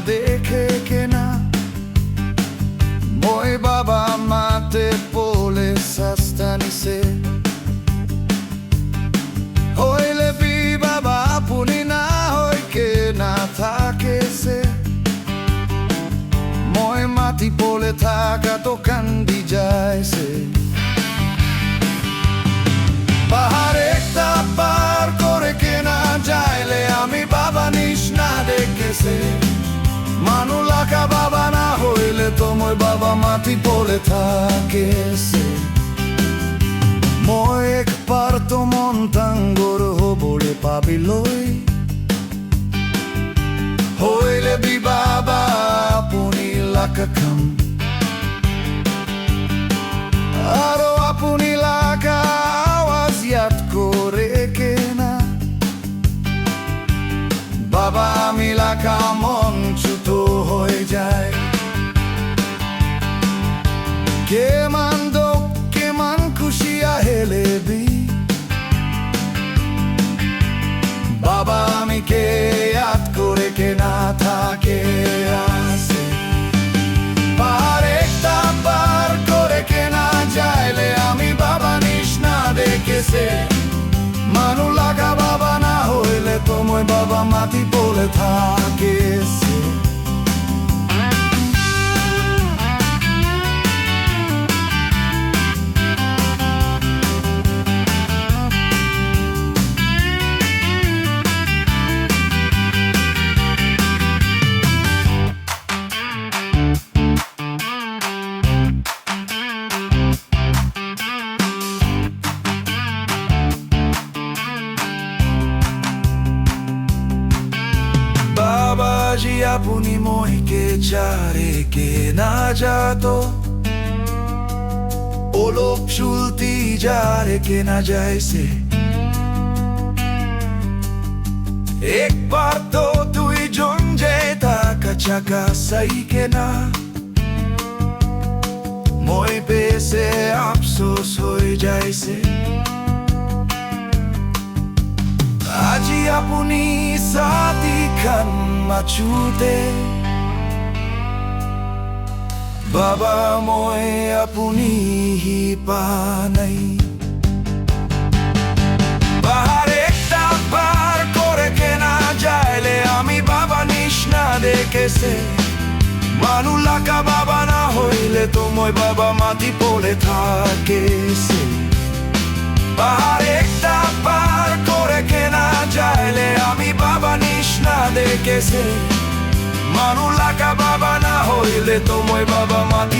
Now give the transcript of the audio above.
দেখে কেনা মই বাবা মাতে পলে সাস্তানিছে হইলে বি বাবা আপুনি না হইকে না থাকেছে মই মাটি পলে থাকা তো কান্দি যাইছে পাহাড় একটা পার করে কেনা যাইলে আমি বাবা নিস না দেখেছে মানু লাকা বাবা না হইলে তো মই বাবা মাটি পলে থাকেছে মই একবার তো মন তাঙ্গর হবলে পাবিলৈ হইলে বি বাবা আপুনি লাকা খাম আরো আপুনি লাকা আওয়াজ ইয়াত করে কেনা বাবা আমি লাকা মন ছুতো হয়ে যায় কেমান দুঃখ কেমান খুশি আহেলে বি বাবা আমি কে ইয়াত করে কেনা থাকে আছে পাহাড় একটা পার করে কেনা যাইলে আমি বাবা নিস না দেখেছে মানু লাগা বাবা না হইলে তো মই বাবা মাটি পলে থাকেছে বাবাজি আপুনি মইকে চারে কে না যাতো ওলোক চুলতি যারে কে না যাইছে একবার তো তুই জন যে তাকা চাকা সাই কে না মই পেছে আফসোস হয়ে যাইছে আজি আপুনি সাথী খান মাছুতে বাবা মই আপুনি হি পা নাই পাহাড় একটা পার করে কেনা যাইলে আমি বাবা নিস না দেখেছে মানু লাকা বাবা না হইলে তো মই বাবা মাটি পলে থাকেছে পাহাড় একটা পার করে কেনা যাইলে আমি বাবা নিস না দেখেছে মানু লাকা বাবা না হইলে তো মই বাবা মাটি